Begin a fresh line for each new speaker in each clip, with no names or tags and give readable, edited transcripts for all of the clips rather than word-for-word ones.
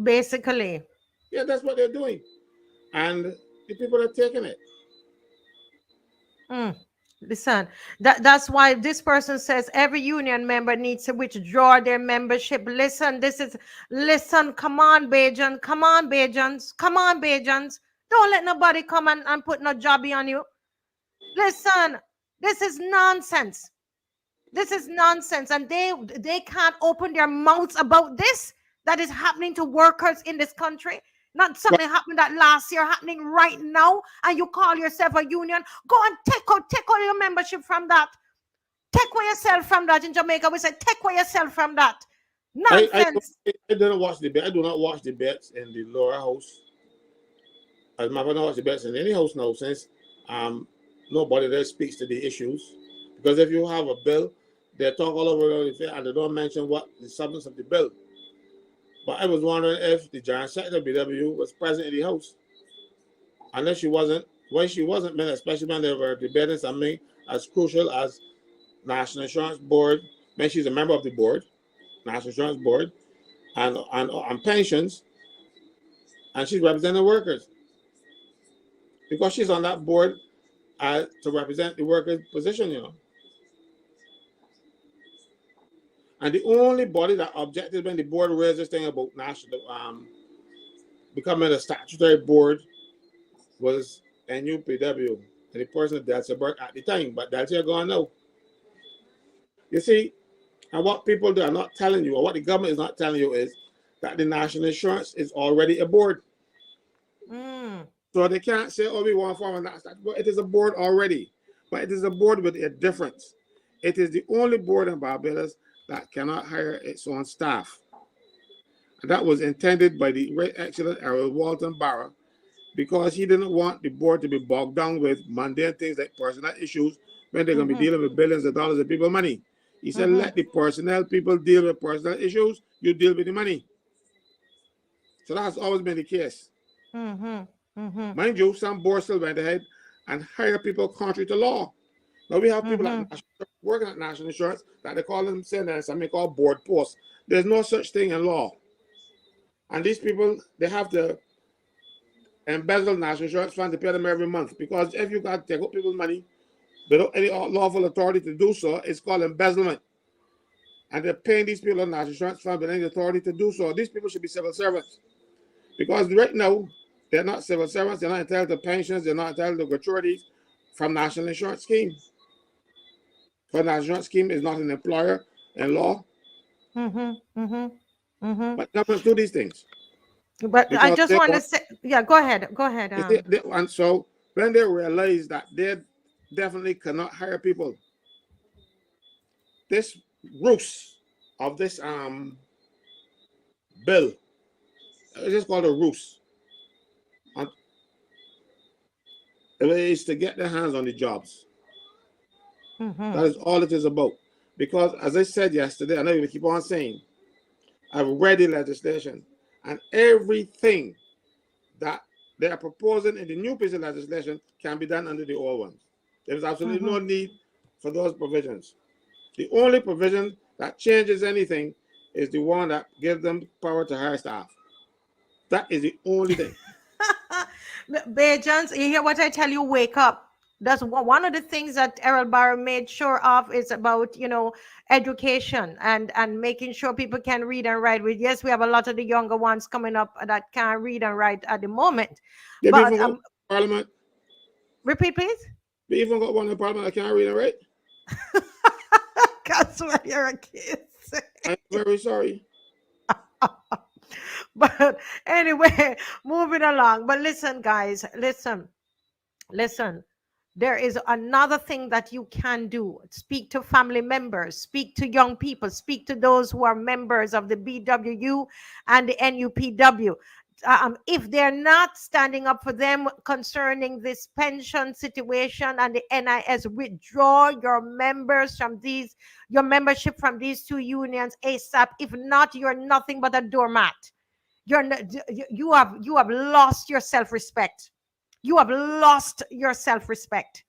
Basically.
Yeah, that's what they're doing. And the people are taking it.
Mm. Listen, that's why this person says every union member needs to withdraw their membership. Listen, come on, Bajans, come on, Bajans, come on, Bajans. Don't let nobody come and put no jobby on you. Listen, this is nonsense. This is nonsense. And they can't open their mouths about this that is happening to workers in this country. Not
But
something happened that last year, happening right now, and you call yourself a union. Go and take all your membership from that. Take away yourself from that. In Jamaica, we say take away yourself from that. Nonsense.
I don't watch debate. I do not watch debates in the lower house. As my father watch debates in any house now, since nobody there speaks to the issues. Because if you have a bill, they talk all over the and they don't mention what the substance of the bill. But I was wondering if the Giant Secretary of BW was present in the house. Unless she wasn't, when she wasn't, especially when they were debating something as crucial as National Insurance Board, when she's a member of the board, National Insurance Board, and pensions, and she's representing workers. Because she's on that board to represent the workers' position, you know. And the only body that objected when the board raised this thing about national becoming a statutory board was NUPW, and the person Delta Burke at the time, but Delta gone now. You see, and what people are not telling you, or what the government is not telling you, is that the national insurance is already a board. So they can't say, oh, we want to form a national, but it is a board already. But it is a board with a difference. It is the only board in Barbados that cannot hire its own staff. And that was intended by the great excellent Errol Walton Barra, because he didn't want the board to be bogged down with mundane things like personnel issues when they're going to be dealing with billions of dollars of people's money. He said, let the personnel people deal with personnel issues, you deal with the money. So that has always been the case. Mind you, some boards still went ahead and hire people contrary to law. Now we have people working at National Insurance that they call them saying there's something called board posts. There's no such thing in law. And these people, they have to embezzle National Insurance funds to pay them every month. Because if you got to take up people's money without any lawful authority to do so, it's called embezzlement. And they're paying these people on National Insurance funds without any authority to do so. These people should be civil servants. Because right now, they're not civil servants, they're not entitled to pensions, they're not entitled to gratuities from National Insurance Scheme. Because National Insurance Scheme is not an employer in law. But governments do these things.
But I just want to say, yeah, go ahead.
And so when they realize that they definitely cannot hire people, this ruse of this bill, it's just called a ruse. It is to get their hands on the jobs. That is all it is about. Because as I said yesterday, I know you keep on saying, I've read the legislation, and everything that they are proposing in the new piece of legislation can be done under the old ones. There is absolutely no need for those provisions. The only provision that changes anything is the one that gives them power to hire staff. That is the only thing.
Bajans, you hear what I tell you? Wake up. That's one of the things that Errol Barrow made sure of, is about, education and making sure people can read and write. Yes, we have a lot of the younger ones coming up that can't read and write at the moment.
They but even Parliament.
Repeat, please.
We even got one in Parliament that can't read and write.
Caswell, you're a kid.
I'm very sorry.
But anyway, moving along. But listen, guys, listen. There is another thing that you can do. Speak to family members, speak to young people, speak to those who are members of the BWU and the NUPW. If they're not standing up for them concerning this pension situation and the NIS, withdraw your membership from these two unions ASAP. If not, you're nothing but a doormat. You have lost your self-respect. You have lost your self-respect.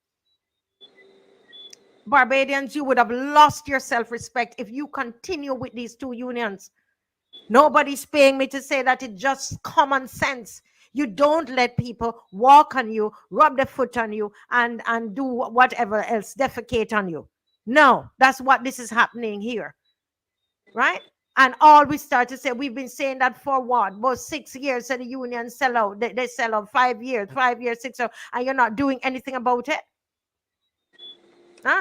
Barbadians, you would have lost your self-respect if you continue with these two unions. Nobody's paying me to say that. It's just common sense. You don't let people walk on you, rub their foot on you, and do whatever else, defecate on you. No, that's what this is happening here, right? And all we start to say, we've been saying that for what? About 6 years, and the union sell out. They sell out 5 years, 5 years, 6 years, and you're not doing anything about it.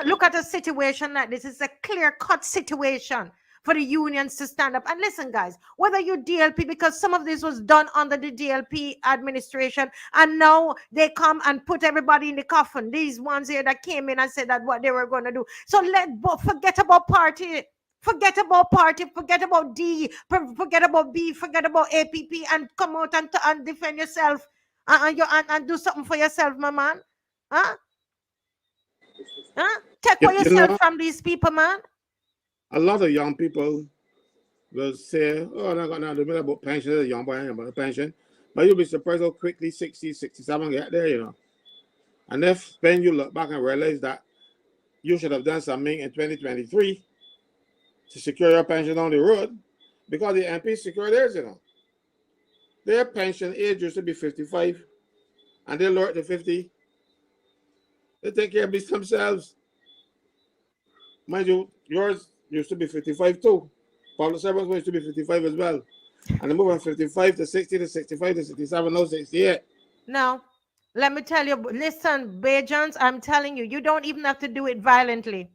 Look at a situation like this. It's a clear-cut situation for the unions to stand up. And listen, guys, whether you DLP, because some of this was done under the DLP administration, and now they come and put everybody in the coffin. These ones here that came in and said that what they were going to do. So forget about party. Forget about party, forget about D, forget about B, forget about APP, and come out and defend yourself and do something for yourself, my man. Take away yourself from these people, man.
A lot of young people will say, oh, I got nothing about pension. There's a young boy about a pension. But you'll be surprised how quickly 60, 67 get there, you know. And if when you look back and realize that you should have done something in 2023 to secure your pension down the road, because the MPs secure theirs, you know. Their pension age used to be 55, and they lower it to 50. They take care of themselves. Mind you, yours used to be 55 too. Public servants used to be 55 as well. And they move from 55 to 60 to 65 to 67, now 68.
No. Let me tell you, listen, Bajans, I'm telling you, you don't even have to do it violently.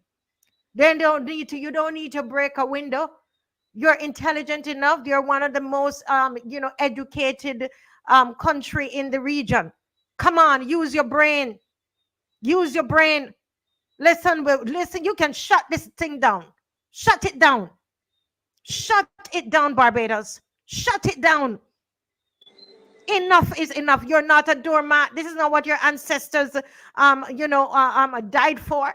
Then you don't need to break a window. You're intelligent enough. You're one of the most educated country in the region. Come on, use your brain. Use your brain. Listen, you can shut this thing down. Shut it down. Shut it down, Barbados. Shut it down. Enough is enough. You're not a doormat. This is not what your ancestors died for.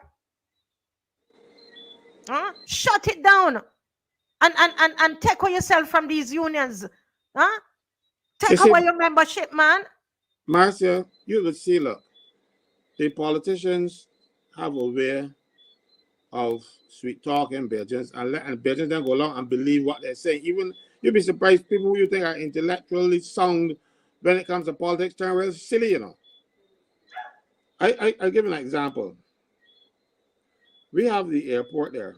Shut it down. And take away yourself from these unions. Take away your membership, man.
Marcia, you will see, look, the politicians have a way of sweet talking Belgians and Belgians then go along and believe what they're saying. Even you'll be surprised people who you think are intellectually sound when it comes to politics turn real silly, you know. I'll give you an example. We have the airport there.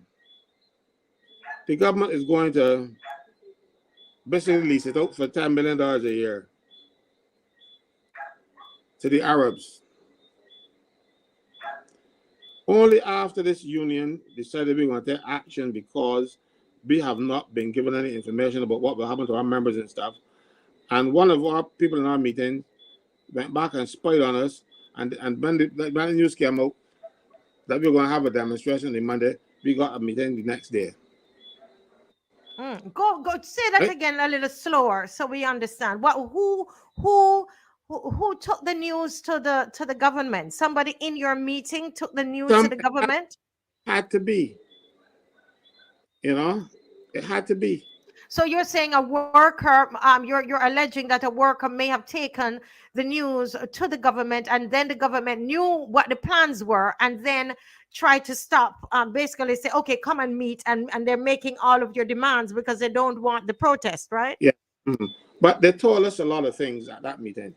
The government is going to basically lease it out for $10 million a year to the Arabs. Only after this union decided we're going to take action because we have not been given any information about what will happen to our members and stuff. And one of our people in our meeting went back and spied on us. And when the news came out that we were going to have a demonstration on Monday, we got a meeting the next day.
Go say that again a little slower so we understand. Who took the news to the government? Somebody in your meeting took the news to the government?
Had to be. You know, it had to be.
So you're saying a worker, you're alleging that a worker may have taken the news to the government, and then the government knew what the plans were, and then tried to stop, basically say, okay, come and meet, and they're making all of your demands because they don't want the protest, right?
Yeah. Mm-hmm. But they told us a lot of things at that meeting.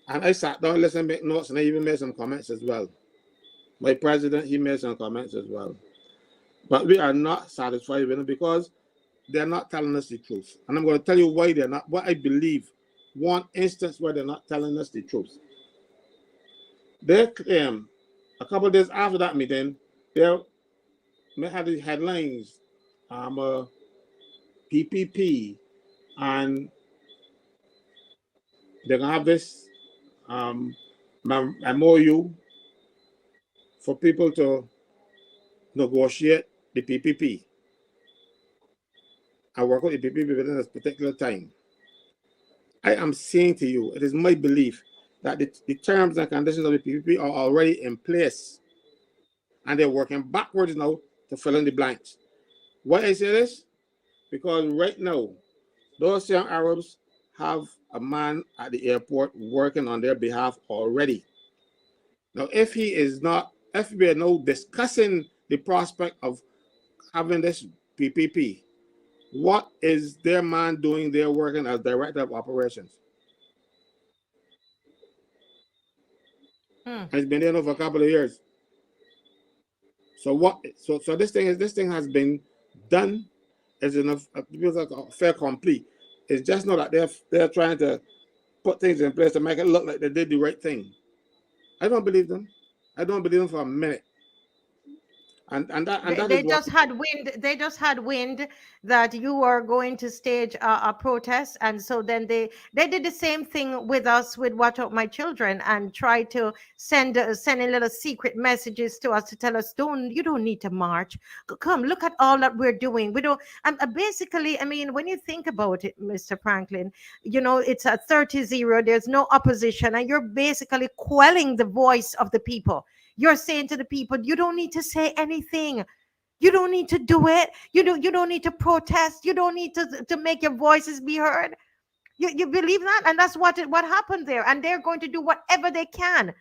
And I sat down, listened, make notes, and I even made some comments as well. My president, he made some comments as well. But we are not satisfied with them because they're not telling us the truth. And I'm going to tell you why they're not, what I believe, one instance where they're not telling us the truth. They claim, a couple of days after that meeting, they had the headlines, PPP, and they're going to have this MOU for people to negotiate the PPP and work out the PPP within a particular time. I am saying to you, it is my belief that the terms and conditions of the PPP are already in place, and they're working backwards now to fill in the blanks. Why I say this? Because right now, those young Arabs have a man at the airport working on their behalf already. Now, if we are now discussing the prospect of having this PPP, What is their man doing there working as director of operations? He's been there now for a couple of years. So what? So this thing has been done as enough. People like a fair complete. It's just not that they're trying to put things in place to make it look like they did the right thing. I don't believe them. I don't believe them for a minute. And that
They
is what
just had wind. They just had wind that you were going to stage a protest, and so then they did the same thing with us with Watch Out My Children, and tried to sending little secret messages to us to tell us, you don't need to march. Come look at all that we're doing. We don't. Basically, I mean, when you think about it, Mr. Franklyn, it's a 30-0. There's no opposition, and you're basically quelling the voice of the people. You're saying to the people, you don't need to say anything. You don't need to do it. You don't need to protest. You don't need to make your voices be heard. You believe that? And that's what happened there. And they're going to do whatever they can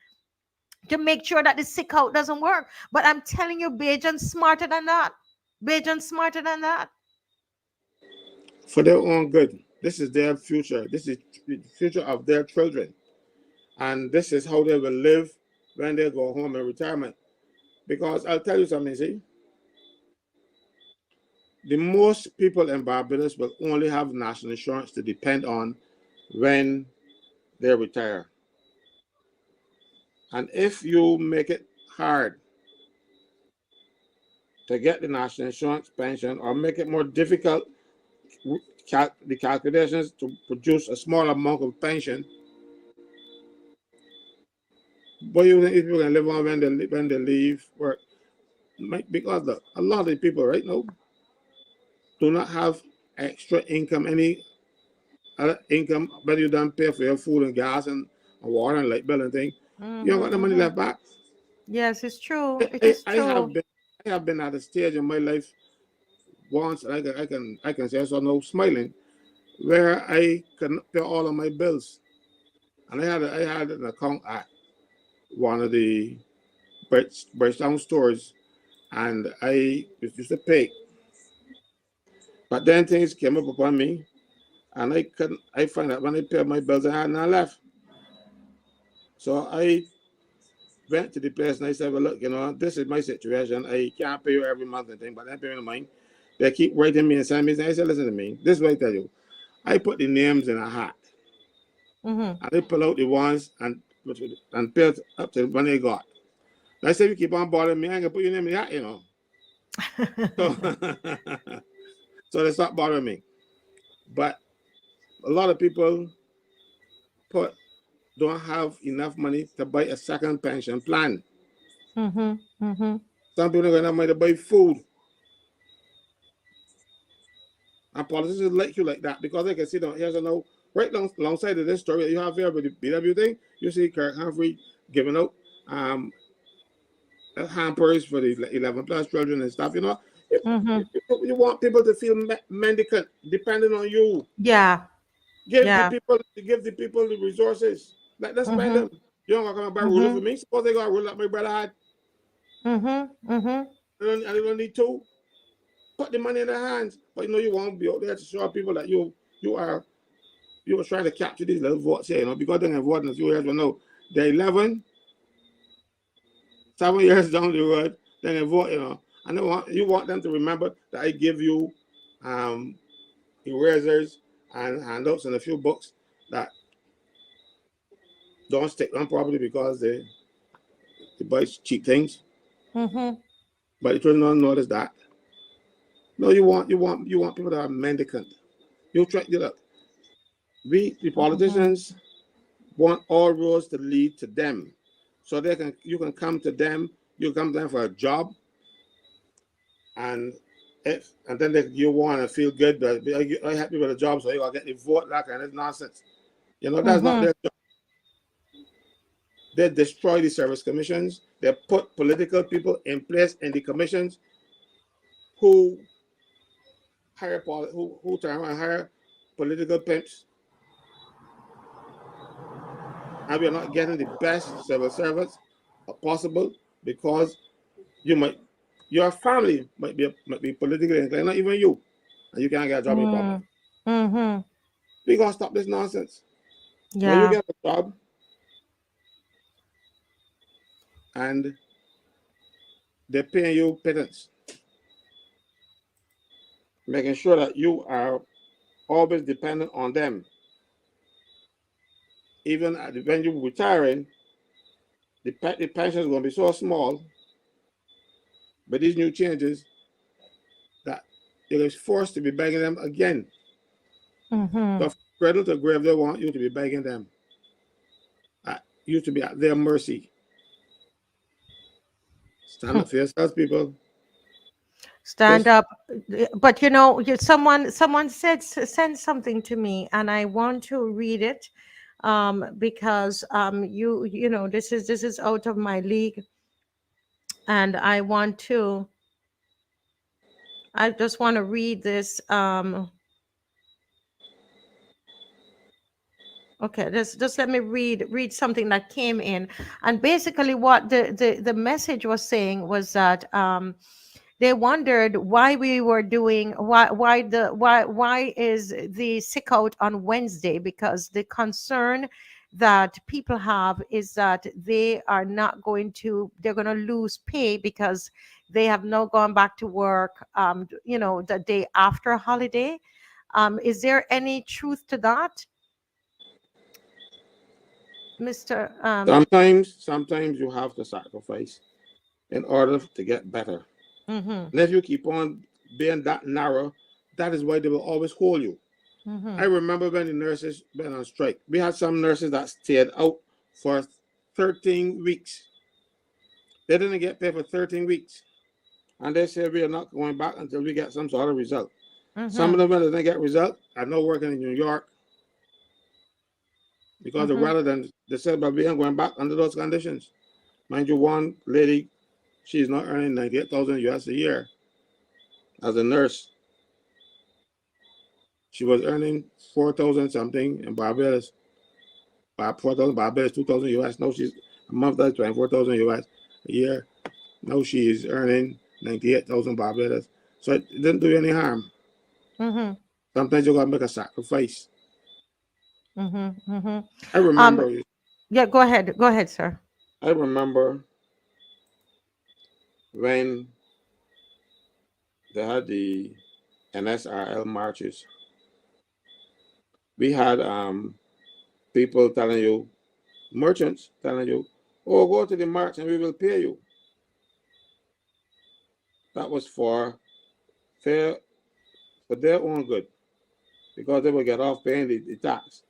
to make sure that the sick out doesn't work. But I'm telling you, Bajan's smarter than that. Bajan's smarter than that.
For their own good. This is their future. This is the future of their children. And this is how they will live when they go home in retirement. Because I'll tell you something, see, the most people in Barbados will only have national insurance to depend on when they retire. And if you make it hard to get the national insurance pension, or make it more difficult, the calculations to produce a small amount of pension, but you think people can live on when they leave work? Because a lot of the people right now do not have extra income, any other income, but you don't pay for your food and gas and water and light bill and thing. You don't got the money left back.
Yes, it's true. It is true.
I have been at a stage in my life once, I can say so now, smiling, where I can pay all of my bills, and I had an account at one of the Bridgetown stores, and I used to pay. But then things came up upon me, and I find that when I paid my bills, I had none left. So I went to the place and I said, well, look, this is my situation. I can't pay you every month and thing, but I'm paying mine. They keep writing me and sending me. I said, listen to me. This is what I tell you. I put the names in a hat. And I pull out the ones and pay up to when they got. And I said, you keep on bothering me, I ain't gonna put your name in the hat, So they stop bothering me. But a lot of people don't have enough money to buy a second pension plan. Some people don't have money to buy food. And politicians like you like that, because they can see them. Here's right alongside of this story you have here with the BW thing, you see Kirk Humphrey giving out hampers for the 11 plus children and stuff. You want people to feel mendicant, depending on you.
Yeah.
Give the people the resources. Let them spend them. You don't come and buy ruler for me. Suppose they got a ruler like my brother had. And they don't need to. Put the money in their hands. But you won't be out there to show people that you were trying to capture these little votes here, because they're going to vote in a few years. But no, they're 7 years down the road, they're going to vote, And you want them to remember that I give you erasers and handouts and a few books that don't stick on properly because they buy cheap things. But the children don't notice that. No, you want people that are mendicant. The politicians want all roads to lead to them, so you can come to them. You come to them for a job, and then you want to feel good that I help you with a job, so you gotta get the vote. That kind of nonsense. That's not their job. They destroy the service commissions. They put political people in place in the commissions who hire political pimps, and we are not getting the best civil servants possible, because your family might be politically inclined, not even you. and you can't get a job in public.
Mm-hmm.
We gotta stop this nonsense. When you
Yeah.
get a job and they're paying you pittance, making sure that you are always dependent on them. Even when you're retiring, the pension is going to be so small, but these new changes that you're forced to be begging them again.
Mm-hmm.
So cradle to grave, they want you to be begging them. You to be at their mercy. Stand up for yourselves, people.
Stand
Just
up. But someone sent something to me, and I want to read it, because this is out of my league, and I just want to read this. Okay, just let me read something that came in, and basically what the message was saying was that they wondered why we were doing why is the sick out on Wednesday, because the concern that people have is that they're going to lose pay because they have now gone back to work, the day after holiday. Is there any truth to that, Mr.
sometimes you have to sacrifice in order to get better.
Mm-hmm,
And if you keep on being that narrow, that is why they will always hold you.
mm-hmm,
I remember when the nurses went on strike. We had some nurses that stayed out for 13 weeks. They didn't get paid for 13 weeks. And they said we are not going back until we get some sort of result. Some
mm-hmm,
of them, when they didn't get result, are now working in New York because
mm-hmm.
rather than they said, but we ain't going back under those conditions. Mind you, one lady, she's not earning 98,000 US a year as a nurse. She was earning 4,000 something in Barbados. 4,000 Barbados, 2,000 US. Now she's a month that's 24,000 US a year. Now she is earning 98,000 Barbados. So it didn't do you any harm.
Mm-hmm.
Sometimes you gotta make a sacrifice.
Mm-hmm. Mm-hmm.
I
Um,
remember,
yeah, go ahead. Go ahead, sir.
I remember when they had the NSRL marches. We had people telling you, merchants telling you, oh, go to the march and we will pay you. That was fair for their own good because they will get off paying the tax.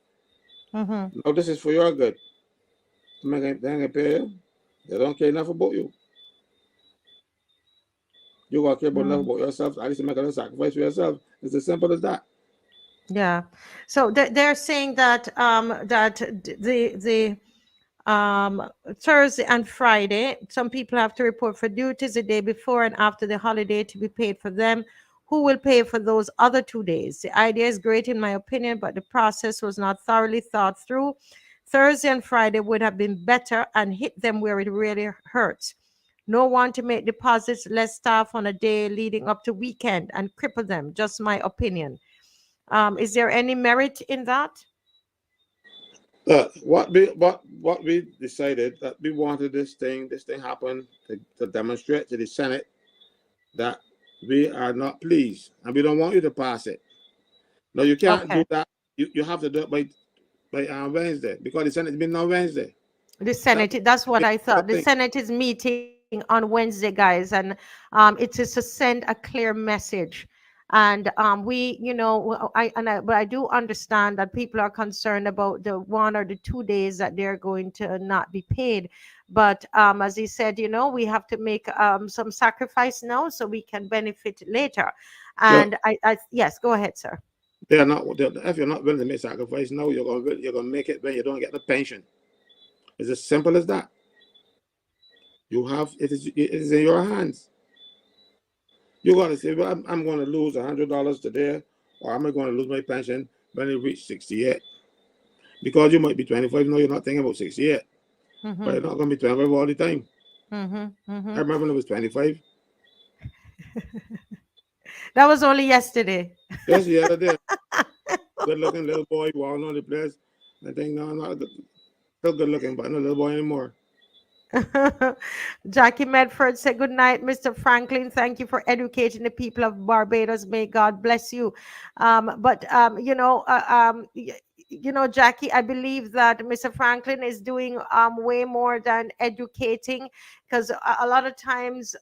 Mm-hmm.
No, this is for your good. They ain't gonna pay you. They don't care enough about you. You gotta care about enough
Mm.
about yourself. At least make a little sacrifice for yourself. It's as simple as that.
Yeah. So they're saying that the Thursday and Friday, some people have to report for duties the day before and after the holiday to be paid for them. Who will pay for those other 2 days? The idea is great in my opinion, but the process was not thoroughly thought through. Thursday and Friday would have been better and hit them where it really hurts. No one to make deposits, less staff on a day leading up to weekend and cripple them. Just my opinion. Is there any merit in that?
What we decided that we wanted this thing happen to demonstrate to the Senate that we are not pleased and we don't want you to pass it. No, you can't
Okay.
do that. You have to do it by Wednesday because the Senate has been on Wednesday.
The
That
Senate, that's what I
the
thought. The
thing.
Senate is meeting on Wednesday, guys, and it is to send a clear message. And but I do understand that people are concerned about the 1 or the 2 days that they're going to not be paid. But as he said, we have to make some sacrifice now so we can benefit later.
Look,
And yes, go ahead, sir.
they are not. If you're not willing to make sacrifice, no, you're gonna make it when you don't get the pension. It's as simple as that. It is in your hands. You gotta say, well, I'm going to lose $100 today, or am I going to lose my pension when it reach 68? Because you might be 25, no, you're not thinking about 68, but
Mm-hmm,
you're not going to be 25 all the time.
mm-hmm,
I
mm-hmm.
remember when it was 25.
That was only yesterday.
Just the other day, good looking little boy walking on the place. I think no, not good, still good looking, but no little boy anymore.
Jackie Medford said, "Good night, Mr. Franklin. Thank you for educating the people of Barbados. May God bless you." But you know, Jackie, I believe that Mr. Franklin is doing way more than educating, because a lot of times,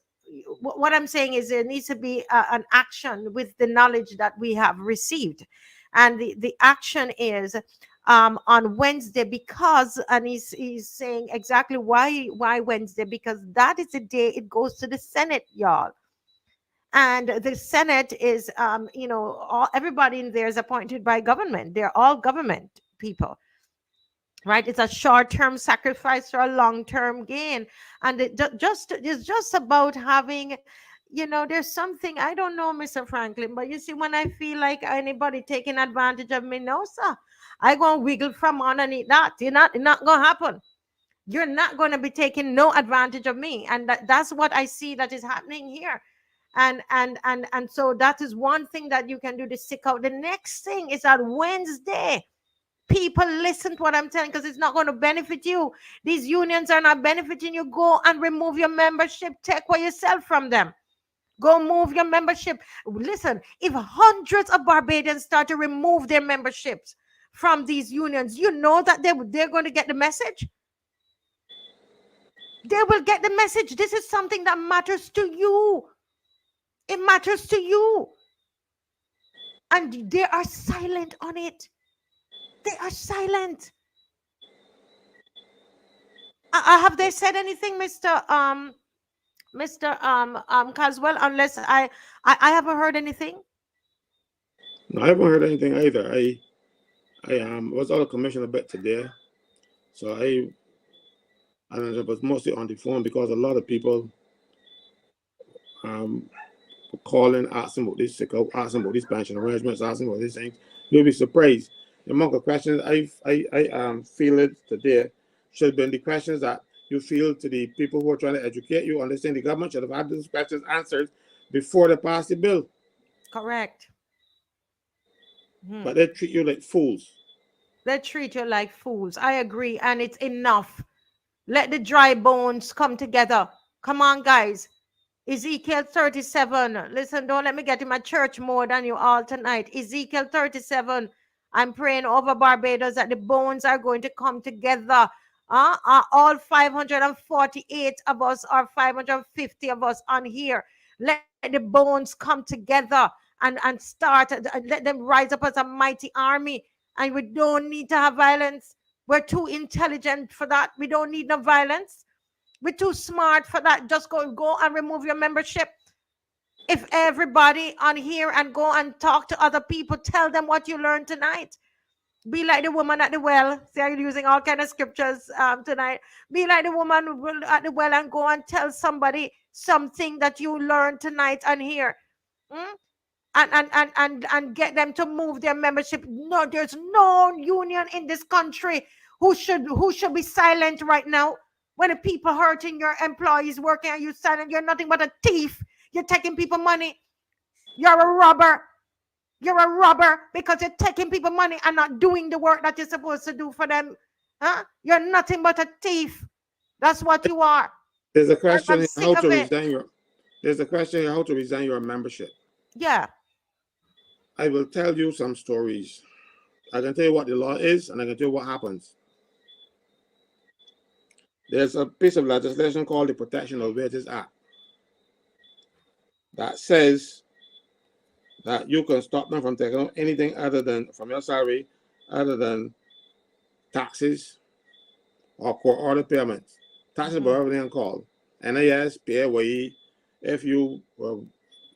what I'm saying is there needs to be an action with the knowledge that we have received, and the action is on Wednesday, because, and he's saying exactly why Wednesday, because that is the day it goes to the Senate, y'all. And the Senate is everybody in there is appointed by government. They're all government people, right? It's a short-term sacrifice for a long-term gain. And it's just about having, there's something, I don't know, Mr. Franklin, but you see, when I feel like anybody taking advantage of me, no sir, I gonna wiggle from underneath that. It's not gonna happen. You're not gonna be taking no advantage of me. And that's what I see that is happening here. And so that is one thing that you can do to stick out. The next thing is that Wednesday, people, listen to what I'm telling, because it's not going to benefit you. These unions are not benefiting you. Go and remove your membership. Take what yourself from them. Go move your membership. Listen, if hundreds of Barbadians start to remove their memberships from these unions, you know that they're going to get the message. They will get the message. This is something that matters to you. It matters to you. And they are silent on it. They are silent. Have they said anything, Mr. Caswell? Unless I haven't heard anything.
No, I haven't heard anything either. I was out of commission a bit today, so and it was mostly on the phone because a lot of people were calling, asking about this sick, asking about these pension arrangements, asking about these things. You'll be surprised. The amount of questions I feel it today should have been the questions that you feel to the people who are trying to educate you. Understand the government should have had those questions answered before they passed the bill.
Correct.
But they treat you like fools.
They treat you like fools. I agree, and it's enough. Let the dry bones come together. Come on, guys. Ezekiel 37. Listen, don't let me get in my church more than you all tonight. Ezekiel 37. I'm praying over Barbados that the bones are going to come together. All 548 of us, or 550 of us on here. Let the bones come together and start. Let them rise up as a mighty army. And we don't need to have violence. We're too intelligent for that. We don't need no violence. We're too smart for that. Just go and remove your membership. If everybody on here and go and talk to other people, tell them what you learned tonight. Be like the woman at the well. See, I'm using all kind of scriptures tonight. Be like the woman at the well and go and tell somebody something that you learned tonight on here. Mm? And get them to move their membership. No, there's no union in this country who should be silent right now. When the people hurting your employees working and you silent, you're nothing but a thief. You're taking people money. You're a robber. You're a robber because you're taking people money and not doing the work that you're supposed to do for them. You're nothing but a thief. That's what you are.
There's a question
I'm
here,
sick
how to
of it.
resign your. There's a question here, how to resign your membership.
Yeah.
I will tell you some stories. I can tell you what the law is, and I can tell you what happens. There's a piece of legislation called the Protection of Wages Act that says that you can stop them from taking out anything other than from your salary, other than taxes or court order payments. Taxes are everything called NIS, PAYE. If you were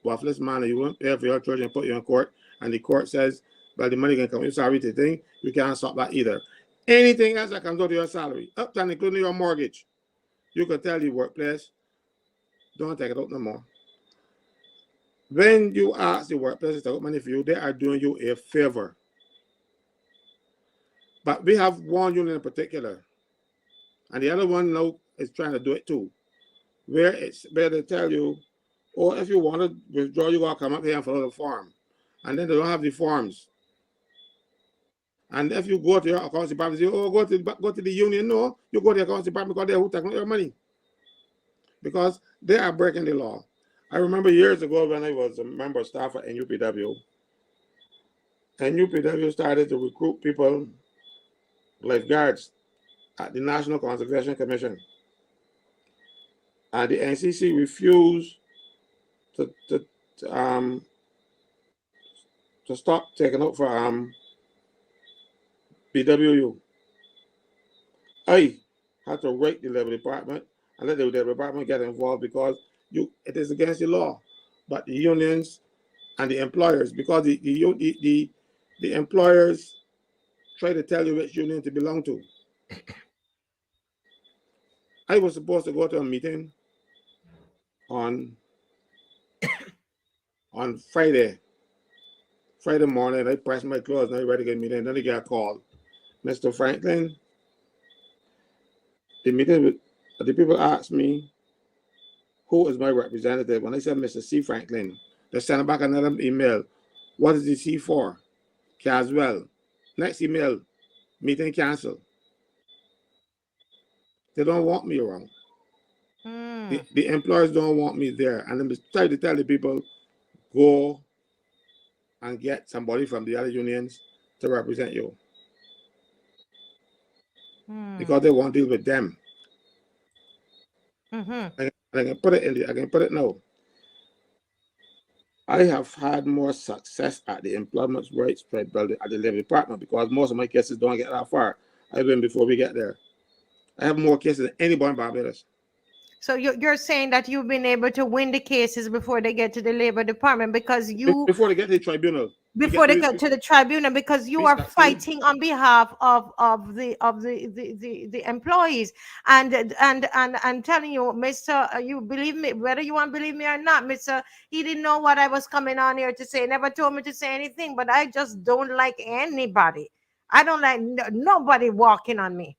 worthless man and you won't pay for your church and put you in court, and the court says, well, the money can come with your salary to thing, you can't stop that either. Anything else that comes out of your salary, up to and including your mortgage, you can tell the workplace, don't take it out no more. When you ask the workplace to take out money for you, they are doing you a favor. But we have one union in particular, and the other one now is trying to do it too, where they tell you, Or if you want to withdraw, you gotta come up here and fill out a form. And then they don't have the forms. And if you go to your accounts department, say, oh, go to the union. No, you go to the accounts department because they're who taking your money. Because they are breaking the law. I remember years ago when I was a member of staff at NUPW, NUPW started to recruit people, lifeguards, at the National Conservation Commission. And the NCC refused to stop taking up for PWU. I had to write the Labor Department and let the Labor Department get involved because it is against the law. But the unions and the employers, because the employers try to tell you which union to belong to. I was supposed to go to a meeting on Friday morning. I pressed my clothes and I ready to get a meeting. Then I got a call. Mr. Franklyn, the people asked me who is my representative. When I said Mr. C. Franklyn, they sent back another email. What is the C for? Caswell. Next email, meeting canceled. They don't want me around. The employers don't want me there. And I'm trying to tell the people, go and get somebody from the other unions to represent you. Because they won't deal with them. I can put it now. I have had more success at the employment rights building at the Labor Department because most of my cases don't get that far. I win before we get there. I have more cases than anybody in Barbados.
So you're saying that you've been able to win the cases before they get to the Labor Department because
before they get to the tribunal.
Before they get to the tribunal, because you are fighting on behalf of the employees, and I'm telling you, Mr. You believe me, whether you want to believe me or not, Mr. He didn't know what I was coming on here to say. Never told me to say anything, but I just don't like anybody. I don't like nobody walking on me.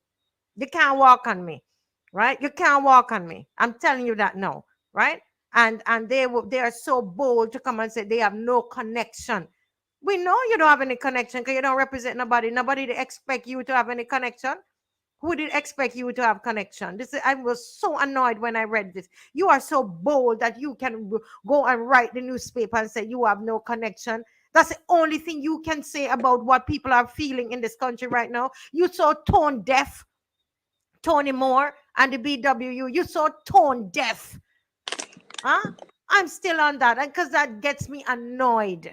You can't walk on me, right? You can't walk on me. I'm telling you that now, right? And they are so bold to come and say they have no connection. We know you don't have any connection because you don't represent nobody. Nobody did expect you to have any connection. Who did expect you to have connection? I was so annoyed when I read this. You are so bold that you can go and write the newspaper and say you have no connection. That's the only thing you can say about what people are feeling in this country right now. You so tone deaf, Tony Moore and the BWU. You so tone deaf. Huh? I'm still on that, and because that gets me annoyed.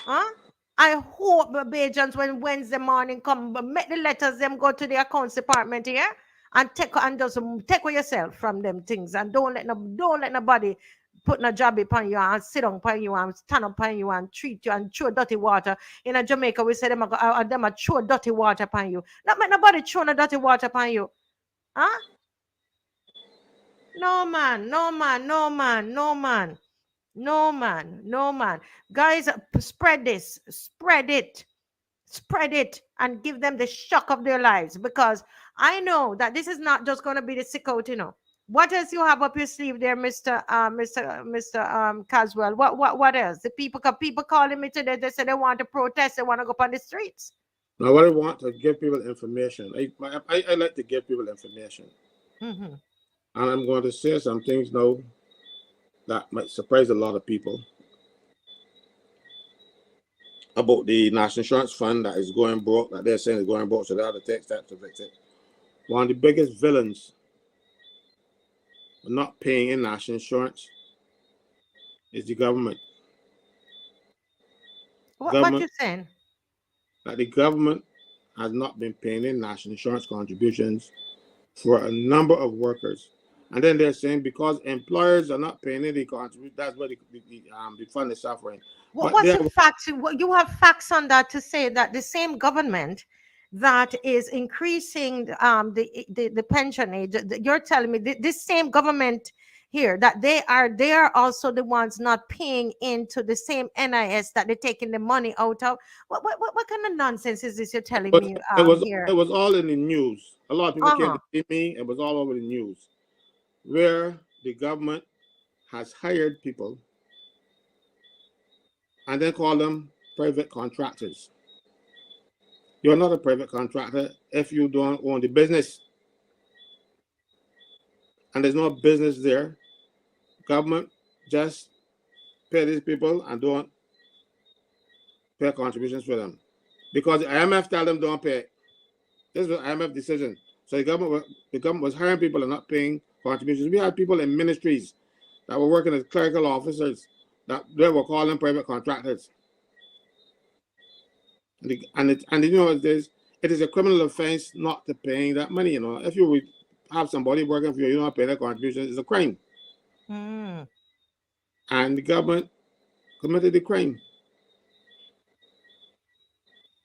Huh? I hope the Bajans when Wednesday morning come, make the letters them go to the accounts department here and take away yourself from them things, and don't let nobody put a job upon you and sit on upon you and stand upon you and treat you and throw dirty water. In a Jamaica, we say them a throw dirty water upon you. Not make nobody throw no dirty water upon you. Huh? No man, no man, no man, no man. No man, no man. Guys, spread this, spread it, and give them the shock of their lives, because I know that this is not just going to be the sick out, you know. What else you have up your sleeve there, Mr. Caswell? What else? The people calling me today, they say they want to protest, they want to go up on the streets.
Now, what I want to give people information. I like to give people information. And I'm going to say some things now that might surprise a lot of people about the National Insurance Fund that is going broke, that they're saying is going broke, so they have to take steps to fix it. One of the biggest villains for not paying in national insurance is the government.
What you saying?
That the government has not been paying in national insurance contributions for a number of workers. And then they're saying because employers are not paying any contribution, that's why the fund is suffering.
What's the facts? You have facts on that to say that the same government that is increasing the pension age, you're telling me this same government here, that they are also the ones not paying into the same NIS that they're taking the money out of. What kind of nonsense is this you're telling me here?
It was all in the news. A lot of people came to see me. It was all over the news, where the government has hired people and then call them private contractors. You're not a private contractor if you don't own the business. And there's no business there. Government just pay these people and don't pay contributions for them. Because the IMF tell them don't pay. This was IMF decision. So the government was hiring people and not paying contributions. We had people in ministries that were working as clerical officers that they were calling private contractors. And you know it is a criminal offense not to paying that money. You know, if you have somebody working for you, you're not paying their contributions, it's a crime.
Mm.
And the government committed the crime.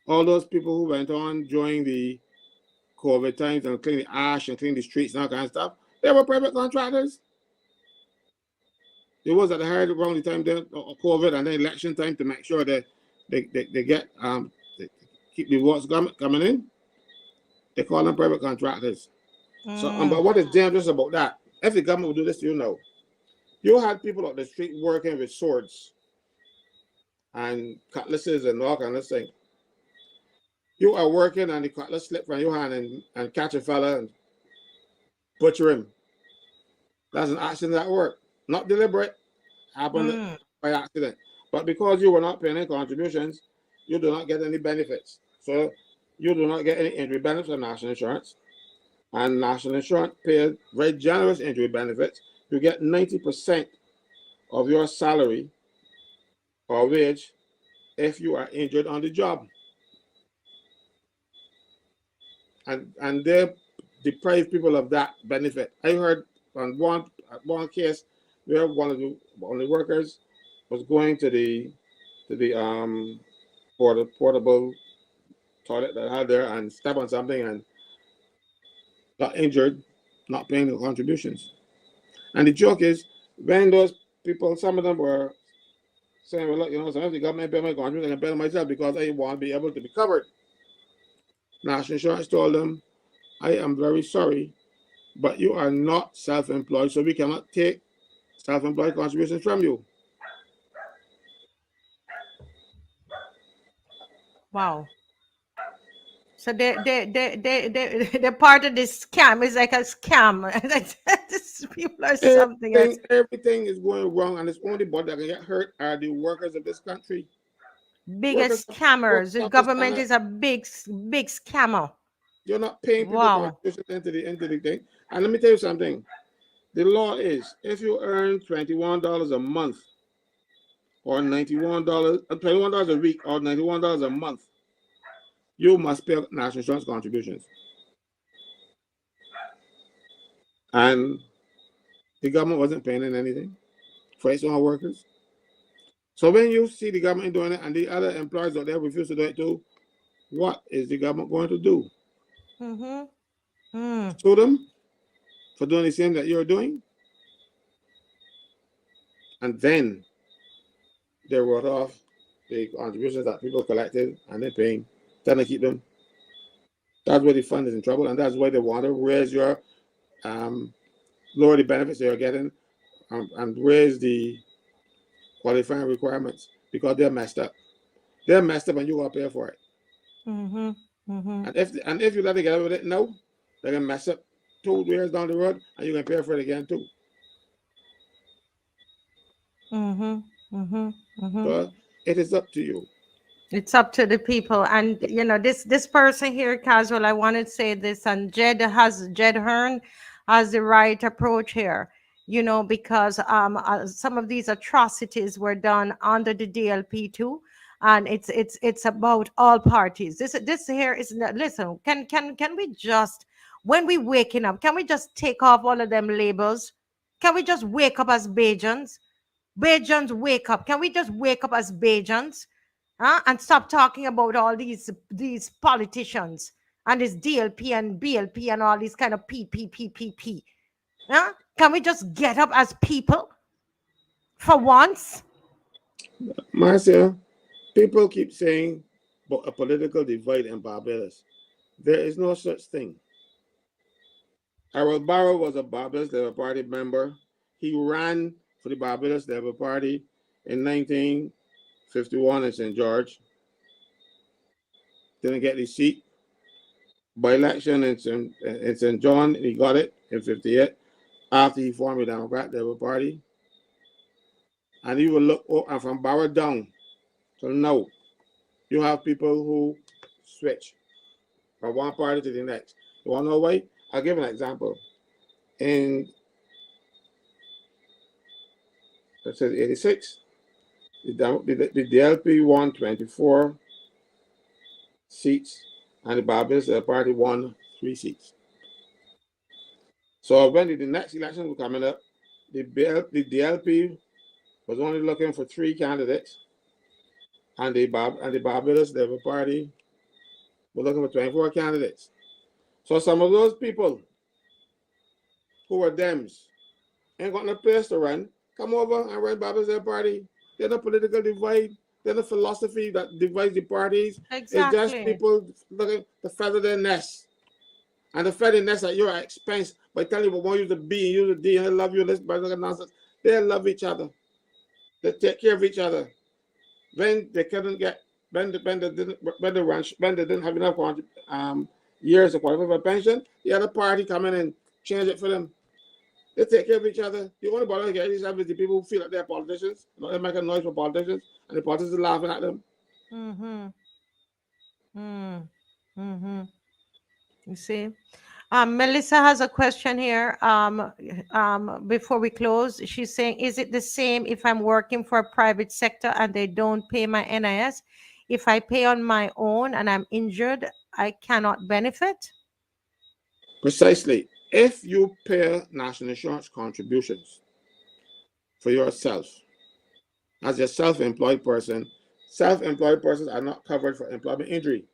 All those people who went on during the COVID times and clean the ash and clean the streets and all kind of stuff, they were private contractors. It was at the hired around the time of COVID and then election time to make sure that they get they keep the votes coming in. They call them private contractors. So, but what is dangerous about that? If the government would do this, you know, you had people on the street working with swords and cutlasses and all kind of thing. You are working and the cutlass slip from your hand and catch a fella and butcher him. That's an accident at work. Not deliberate, happened by accident. But because you were not paying any contributions, you do not get any benefits. So you do not get any injury benefits from national insurance. And national insurance pays very generous injury benefits. You get 90% of your salary or wage if you are injured on the job. And they deprive people of that benefit. I heard on one case where one of the workers was going to the portable toilet that I had there and stepped on something and got injured, not paying the contributions. And the joke is, when those people, some of them were saying, well, look, you know, sometimes the government pay my contributions, I can pay myself because I want to be able to be covered. National Insurance told them, I am very sorry, but you are not self-employed, so we cannot take self-employed contributions from you.
Wow. So they're part of this scam. It's like a scam. These people are something else.
Everything is going wrong, and it's only but that can get hurt are the workers of this country.
Biggest scammers. The government is a big scammer.
You're not paying people contributions into the thing. And let me tell you something. The law is if you earn $21 a month or $21 a week or $91 a month, you must pay national insurance contributions. And the government wasn't paying anything for its own workers. So when you see the government doing it and the other employers out there refuse to do it too, what is the government going to do? Sue them for doing the same that you're doing? And then they wrote off the contributions that people collected and they're paying, trying to keep them. That's where the fund is in trouble, and that's why they want to raise your lower the benefits you're getting and raise the qualifying requirements because they're messed up. They're messed up and you gotta pay for it. And if you let it get away with it, no, they're gonna mess up 2 years down the road and you can pay for it again too. So it is up to you.
It's up to the people. And you know, this person here, Caswell, I want to say this, and Jed Hearn has the right approach here, you know, because some of these atrocities were done under the DLP too. And it's about all parties. This here is not, listen, can we just, when we waking up, can we just take off all of them labels? Can we just wake up as Bajans? Bajans, wake up. Can we just wake up as Bajans? And stop talking about all these politicians and this DLP and BLP and all these kind of P. Can we just get up as people for once?
Marcia, people keep saying about a political divide in Barbados. There is no such thing. Harold Barrow was a Barbados Labour Party member. he ran for the Barbados Labour Party in 1951 in St. George. Didn't get the seat. By election in St. John, he got it in 58 after he formed the Democrat Labour Party. And you will look and from Barbados down till now, you have people who switch from one party to the next. You want to know why? I'll give an example. In let's say 86, the DLP won 24 seats, and the Barbados Party won 3 seats. So when the next election was coming up, the DLP was only looking for 3 candidates, and the Barbados Labour Party were looking for 24 candidates. So some of those people who were Dems ain't got no place to run. Come over and run Barbados Labour Party. There's no political divide. There's no philosophy that divides the parties.
Exactly.
It's just people looking to feather their nest. And the feather nest at your expense by telling you, we want you to B and you to D and they love you. Nonsense. They love each other. They take care of each other. When they couldn't get, when they didn't have enough years to qualify for pension, the other party come in and change it for them. They take care of each other. The only bother get is the people who feel like they're politicians. They make a noise for politicians, and the politicians are laughing at them.
You see, Melissa has a question here. Before we close, she's saying, is it the same if I'm working for a private sector and they don't pay my NIS? If I pay on my own and I'm injured, I cannot benefit?
Precisely. If you pay national insurance contributions for yourself, as a self-employed persons are not covered for employment injury.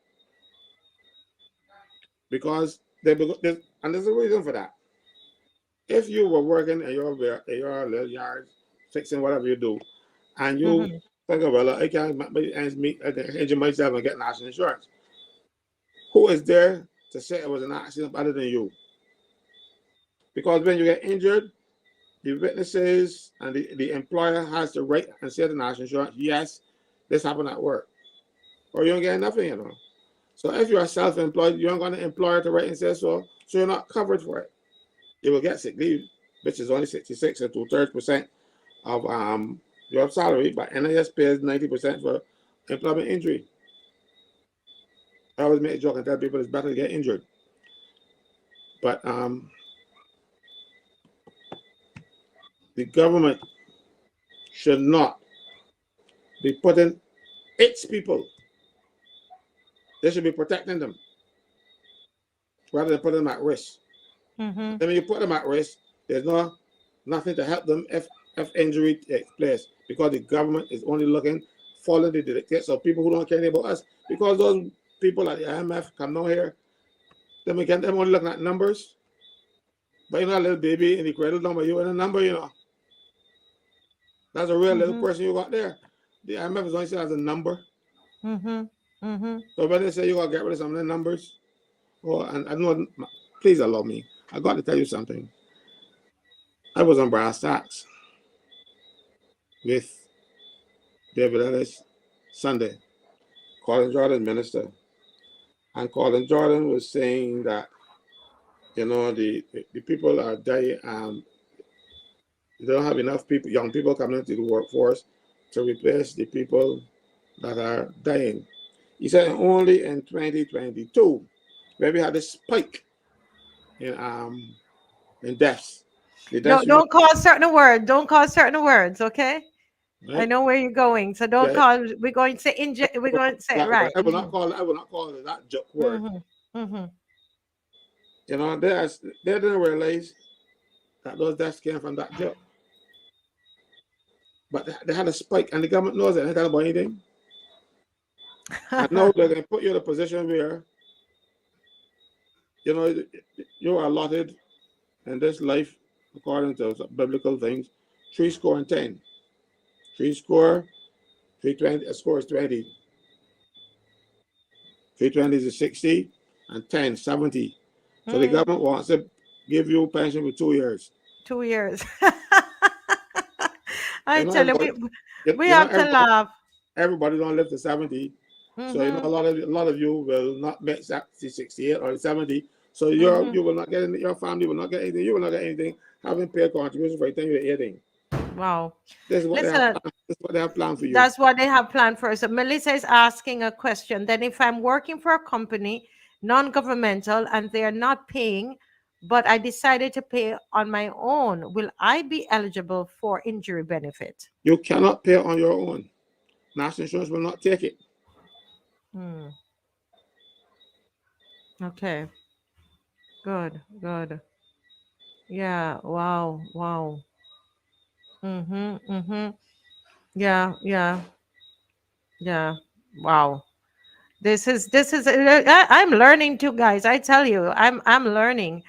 Because and there's a reason for that. If you were working in your little yard, fixing whatever you do, and you think, well, I can't injure myself and get national insurance, who is there to say it was an accident other than you? Because when you get injured, the witnesses and the employer has the right and say to national insurance, yes, this happened at work. Or you don't get nothing, you know. So if you are self-employed, you aren't going to employer to write and say so you're not covered for it. You will get sick leave, which is only 66 and 2/3% of your salary, but NIS pays 90% for employment injury. I always make a joke and tell people it's better to get injured. But the government should not be putting its people. They should be protecting them rather than putting them at risk. Then when you put them at risk, there's nothing to help them if injury takes place, because the government is only looking, following the dictates of people who don't care about us. Because those people at the IMF come down here, them only looking at numbers. But you're not a little baby in the cradle number, you're in a number, you know. That's a real little person you got there. The IMF is only seen as a number. So when they say you gotta get rid of some of the numbers, and I know, please allow me, I got to tell you something. I was on brass tacks with David Ellis Sunday, Colin Jordan minister, and Colin Jordan was saying that, you know, the people are dying. They don't have enough people, young people coming into the workforce to replace the people that are dying. He said only in 2022, where we had a spike in deaths.
Don't call certain words. Don't call certain words, okay? Right? I know where you're going, so don't call. We're going to say We're going to say it right.
I will not call it that joke word. You know, they didn't realize that those deaths came from that joke. But they had a spike, and the government knows it. They don't about anything. And now they're going to put you in a position where, you know, you are allotted in this life, according to biblical things, 70. 320, a score is 20. 320 is 60, and 10, 70. So the government wants to give you pension for 2 years.
2 years. I
You know,
tell you,
everybody,
we
you know,
have to laugh.
everybody don't live to 70. So you know,
Mm-hmm.
a lot of you will not make 68 or 70. So
Mm-hmm.
you will not get any, your family will not get anything. You will not get anything. Having paid contributions for the time you're 18.
Wow.
This is what they have.
Listen,
This is what they have planned for you.
that's what they have planned for us. So Melissa is asking a question. Then, if I'm working for a company, non-governmental, and they are not paying, but I decided to pay on my own, will I be eligible for injury benefit?
You cannot pay on your own. National insurance will not take it.
Hmm. Okay. Good. Good. Yeah. Wow. Wow. Mm-hmm. Mm-hmm. Yeah. Yeah. Yeah. Wow. I'm learning too, guys. I tell you, I'm learning.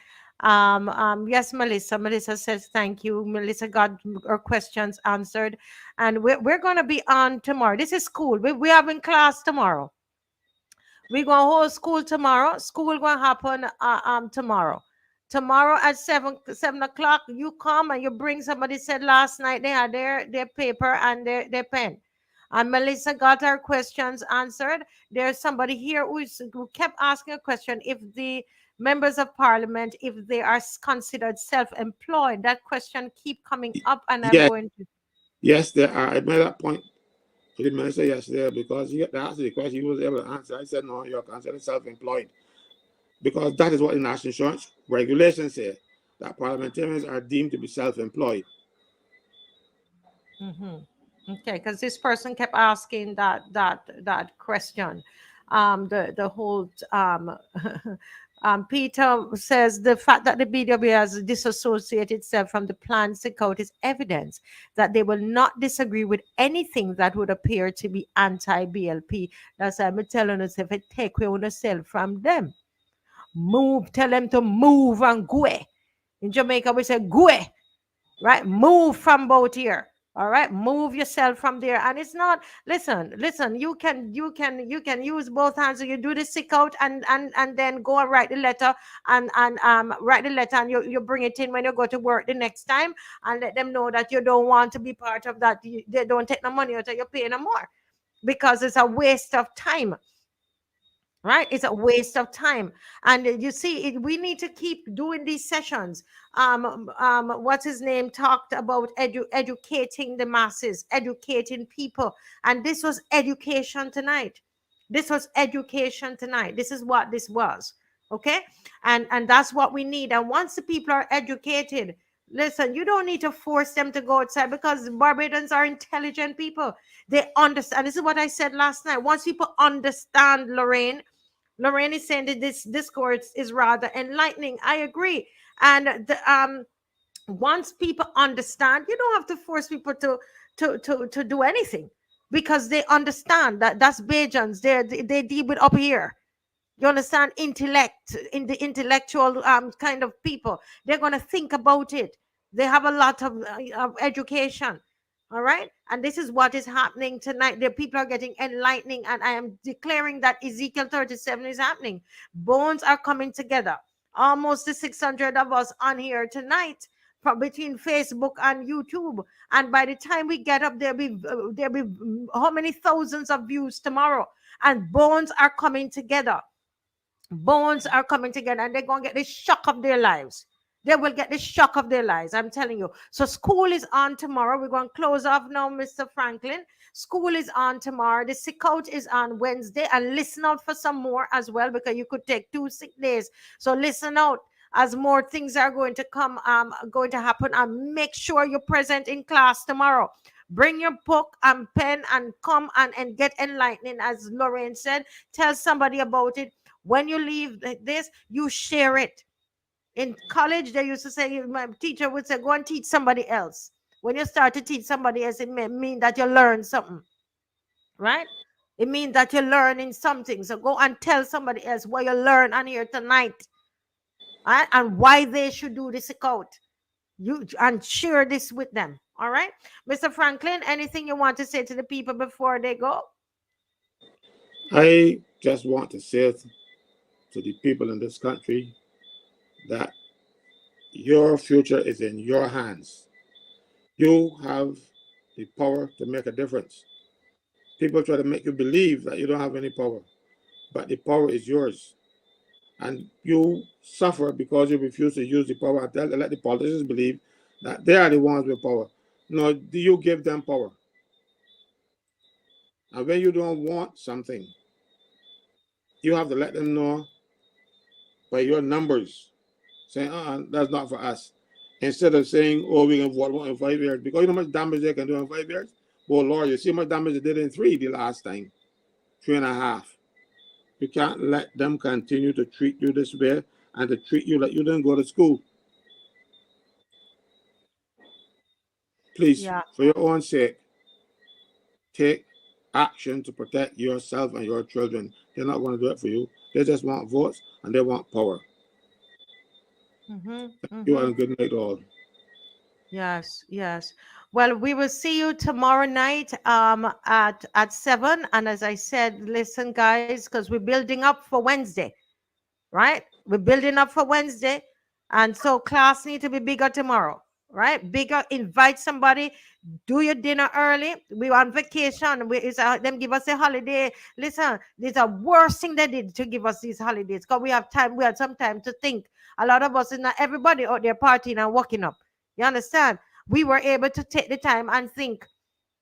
Yes, Melissa says thank you. Melissa got her questions answered, and we're gonna be on tomorrow. This is school. We have in class tomorrow. We're gonna hold school tomorrow. School gonna happen tomorrow. Tomorrow at 7 o'clock, you come and you bring, somebody said last night they had their paper and their pen. And Melissa got her questions answered. There's somebody here who kept asking a question, if the members of parliament, if they are considered self-employed. That question keep coming up, and I'm
Yes,
going to.
yes, there are. I made that point to the minister yesterday because he asked the question, he was able to answer. I said, no, you're considered self-employed because that is what the national insurance regulations say, that parliamentarians are deemed to be self-employed.
Mm-hmm. Okay, because this person kept asking that question. The whole Peter says the fact that the BW has disassociated itself from the planned Secot is evidence that they will not disagree with anything that would appear to be anti-BLP. That's why I'm telling us, if it take we want to sell from them, move, tell them to move and go. In Jamaica, we say go, right? Move from both here. All right, move yourself from there. And it's not, listen, you can use both hands. So you do the sick out, and then go and write the letter, and write the letter, and you bring it in when you go to work the next time, and let them know that you don't want to be part of that. They don't take no money out of your pay no more, because it's a waste of time, right? It's a waste of time. And you see it, we need to keep doing these sessions. What's his name talked about educating the masses, educating people, and this was education tonight. This was education tonight. This is what this was. Okay. And that's what we need. And once the people are educated, listen, you don't need to force them to go outside, because Barbadians are intelligent people. They understand. This is what I said last night. Once people understand, Lorraine is saying that this discourse is rather enlightening. I agree. And once people understand, you don't have to force people to do anything, because they understand that that's Bajans. They deal with up here. You understand? Intellect, in the intellectual kind of people. They're gonna think about it. They have a lot of education. All right. And this is what is happening tonight. The people are getting enlightening, and I am declaring that Ezekiel 37 is happening. Bones are coming together. Almost the 600 of us on here tonight, from between Facebook and YouTube. And by the time we get up, there'll be how many thousands of views tomorrow. And bones are coming together. Bones are coming together, and they're going to get the shock of their lives. They will get the shock of their lives, I'm telling you. So school is on tomorrow. We're going to close off now, Mr. Franklyn. School is on tomorrow. The sick out is on Wednesday. And listen out for some more as well, because you could take 2 sick days. So listen out as more things are going to come, going to happen. And make sure you're present in class tomorrow. Bring your book and pen and come and get enlightening, as Lorraine said. Tell somebody about it. When you leave this, you share it. In college, they used to say, my teacher would say, go and teach somebody else. When you start to teach somebody else, it may mean that you learn something, right? It means that you're learning something. So go and tell somebody else what you learn on here tonight, right? And why they should do this account. You and share this with them. All right, Mr. Franklyn, anything you want to say to the people before they go?
I just want to say to the people in this country that your future is in your hands. You have the power to make a difference. People try to make you believe that you don't have any power, but the power is yours. And you suffer because you refuse to use the power and let the politicians believe that they are the ones with power. No, do you give them power? And when you don't want something, you have to let them know by your numbers, saying, that's not for us. Instead of saying, oh, we can vote in 5 years. Because you know how much damage they can do in 5 years? Oh, Lord, you see how much damage they did in 3 the last time. 3.5. You can't let them continue to treat you this way and to treat you like you didn't go to school. Please,
Yeah.
for your own sake, take action to protect yourself and your children. They're not going to do it for you. They just want votes and they want power. You are a good night, all.
Yes, yes. Well, we will see you tomorrow night at 7. And as I said, listen, guys, because we're building up for Wednesday, right? We're building up for Wednesday. And so class need to be bigger tomorrow, right? Bigger, invite somebody, do your dinner early. We on vacation. Them give us a holiday. Listen, this is the worst thing they did to give us these holidays because we have time. We had some time to think. A lot of us is not everybody out there partying and walking up. You understand? We were able to take the time and think,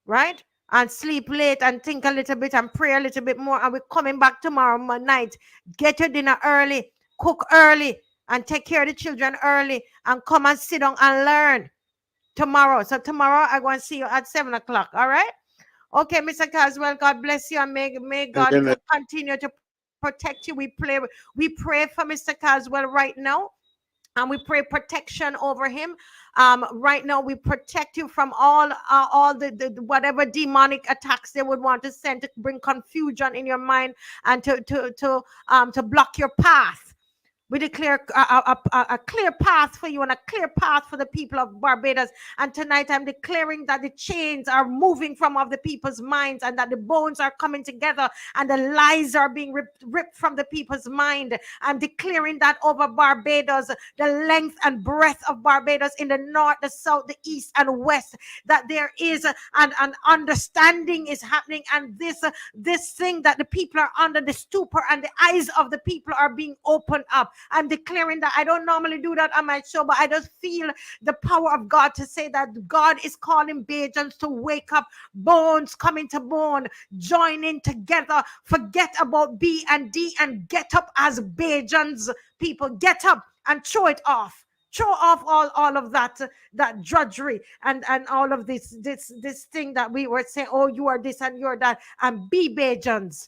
right? And sleep late and think a little bit and pray a little bit more. And we're coming back tomorrow night. Get your dinner early, cook early, and take care of the children early and come and sit down and learn tomorrow. So tomorrow I'm going to see you at 7 o'clock. All right? Okay, Mr. Caswell, God bless you and may God continue to protect you. We pray for Mr. Caswell right now. And we pray protection over him. Right now, we protect you from all the whatever demonic attacks they would want to send to bring confusion in your mind and to block your path. We declare a clear path for you and a clear path for the people of Barbados. And tonight I'm declaring that the chains are moving from off the people's minds and that the bones are coming together and the lies are being ripped from the people's mind. I'm declaring that over Barbados, the length and breadth of Barbados in the north, the south, the east and west, that there is an understanding is happening. And this thing that the people are under, the stupor and the eyes of the people are being opened up. I'm declaring that. I don't normally do that on my show, but I just feel the power of God to say that God is calling Bajans to wake up, bones coming to bone, joining together, forget about B and D and get up as Bajans. People, get up and throw it off. Throw off all of that drudgery and all of this thing that we were saying, oh, you are this and you're that, and be Bajans.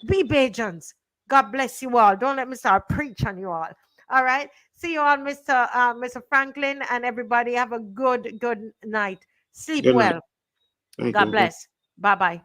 Be Bajans. God bless you all. Don't let me start preaching you all. All right. See you all, Mr. Franklyn, and everybody. Have a good night. Sleep
Good
well.
night. Thank
God
you.
bless. Bye-bye.